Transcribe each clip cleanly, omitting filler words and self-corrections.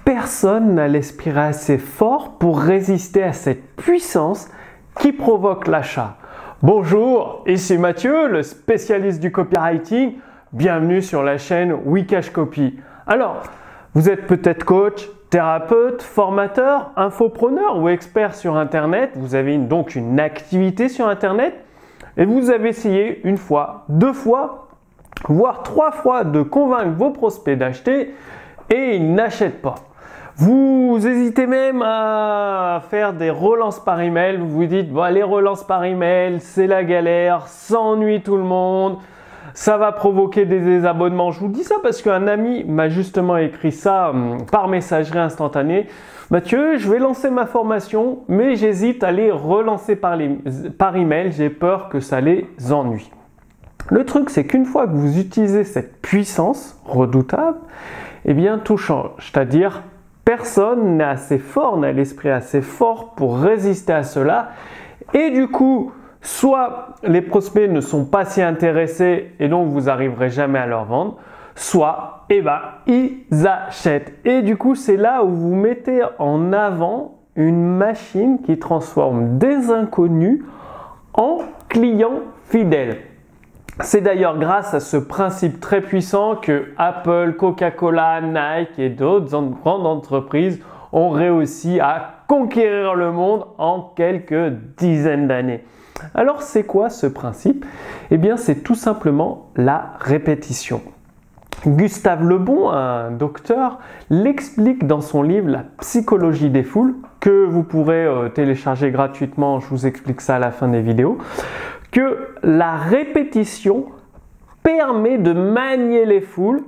personne n'a l'esprit assez fort pour résister à cette puissance qui provoque l'achat. Bonjour, ici Mathieu, le spécialiste du copywriting. Bienvenue sur la chaîne Wikash Copy. Alors, vous êtes peut-être coach, thérapeute, formateur, infopreneur ou expert sur Internet. Vous avez donc une activité sur Internet et vous avez essayé une fois, deux fois, voire trois fois de convaincre vos prospects d'acheter et ils n'achètent pas. Vous hésitez même à faire des relances par email. Vous vous dites, bon, les relances par email, c'est la galère, ça ennuie tout le monde, ça va provoquer des désabonnements. Je vous dis ça parce qu'un ami m'a justement écrit ça par messagerie instantanée. Mathieu, je vais lancer ma formation, mais j'hésite à les relancer par email. J'ai peur que ça les ennuie. Le truc, c'est qu'une fois que vous utilisez cette puissance redoutable, eh bien, tout change. C'est-à-dire, personne n'est assez fort, n'a l'esprit assez fort pour résister à cela. Et du coup, soit les prospects ne sont pas si intéressés et donc vous n'arriverez jamais à leur vendre, soit ils achètent. Et du coup, c'est là où vous mettez en avant une machine qui transforme des inconnus en clients fidèles. C'est d'ailleurs grâce à ce principe très puissant que Apple, Coca-Cola, Nike et d'autres grandes entreprises ont réussi à conquérir le monde en quelques dizaines d'années. Alors, c'est quoi ce principe? Eh bien, c'est tout simplement la répétition. Gustave Le Bon, un docteur, l'explique dans son livre La psychologie des foules, que vous pourrez télécharger gratuitement, je vous explique ça à la fin des vidéos, que la répétition permet de manier les foules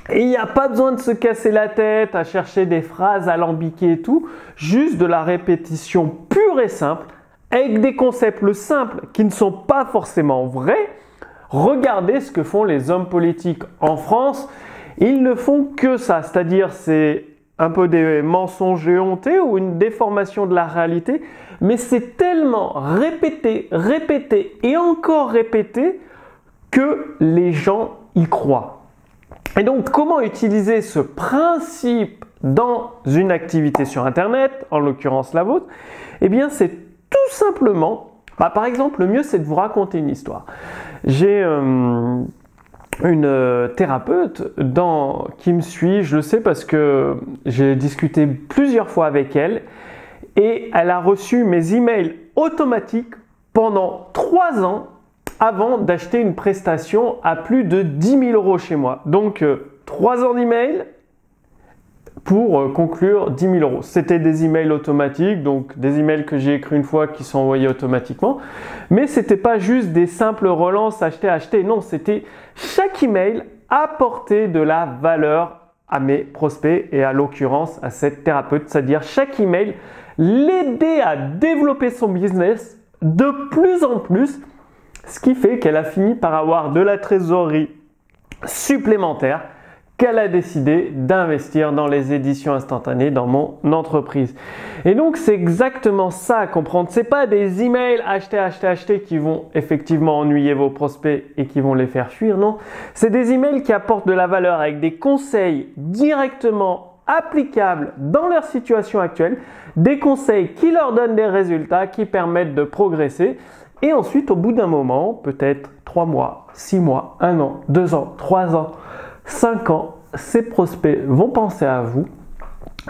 et il n'y a pas besoin de se casser la tête à chercher des phrases alambiquées et tout, juste de la répétition pure et simple avec des concepts simples qui ne sont pas forcément vrais. Regardez ce que font les hommes politiques en France, ils ne font que ça, c'est-à-dire c'est un peu des mensonges éhontés ou une déformation de la réalité, mais c'est tellement répété et encore répété que les gens y croient. Et donc, comment utiliser ce principe dans une activité sur Internet, en l'occurrence la vôtre? Eh bien, c'est tout simplement, par exemple, le mieux c'est de vous raconter une histoire. J'ai une thérapeute qui me suit, je le sais parce que j'ai discuté plusieurs fois avec elle et elle a reçu mes emails automatiques pendant 3 ans avant d'acheter une prestation à plus de 10 000 € chez moi. Donc 3 ans d'emails pour conclure 10 000 €. C'était des emails automatiques, donc des emails que j'ai écrits une fois qui sont envoyés automatiquement. Mais c'était pas juste des simples relances acheter. Non, c'était chaque email apporter de la valeur à mes prospects et à l'occurrence à cette thérapeute. C'est-à-dire chaque email l'aider à développer son business de plus en plus, ce qui fait qu'elle a fini par avoir de la trésorerie supplémentaire qu'elle a décidé d'investir dans les éditions instantanées dans mon entreprise. Et donc, c'est exactement ça à comprendre. Ce n'est pas des emails acheter qui vont effectivement ennuyer vos prospects et qui vont les faire fuir. Non, c'est des emails qui apportent de la valeur avec des conseils directement applicables dans leur situation actuelle, des conseils qui leur donnent des résultats, qui permettent de progresser. Et ensuite, au bout d'un moment, peut-être 3 mois, 6 mois, 1 an, 2 ans, 3 ans, 5 ans, ces prospects vont penser à vous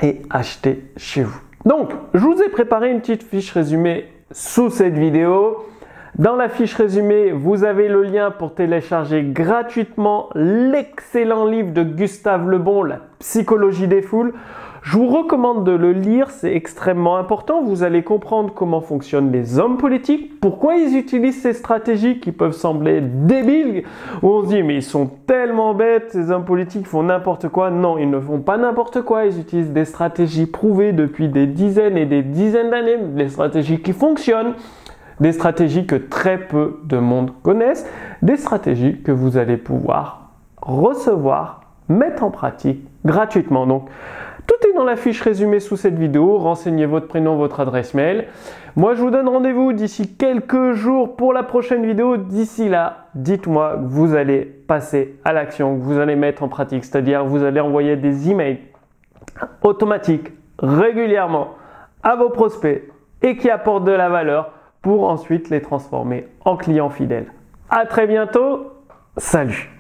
et acheter chez vous. Donc, je vous ai préparé une petite fiche résumée sous cette vidéo. Dans la fiche résumée, vous avez le lien pour télécharger gratuitement l'excellent livre de Gustave Le Bon, La psychologie des foules. Je vous recommande de le lire, c'est extrêmement important. Vous allez comprendre comment fonctionnent les hommes politiques, pourquoi ils utilisent ces stratégies qui peuvent sembler débiles, où on se dit mais ils sont tellement bêtes, ces hommes politiques font n'importe quoi. Non, ils ne font pas n'importe quoi, ils utilisent des stratégies prouvées depuis des dizaines et des dizaines d'années, des stratégies qui fonctionnent, des stratégies que très peu de monde connaissent, des stratégies que vous allez pouvoir recevoir, mettre en pratique gratuitement. Donc, tout est dans la fiche résumée sous cette vidéo. Renseignez votre prénom, votre adresse mail. Moi, je vous donne rendez-vous d'ici quelques jours pour la prochaine vidéo. D'ici là, dites-moi que vous allez passer à l'action, que vous allez mettre en pratique. C'est-à-dire, vous allez envoyer des emails automatiques régulièrement à vos prospects et qui apportent de la valeur pour ensuite les transformer en clients fidèles. À très bientôt, salut!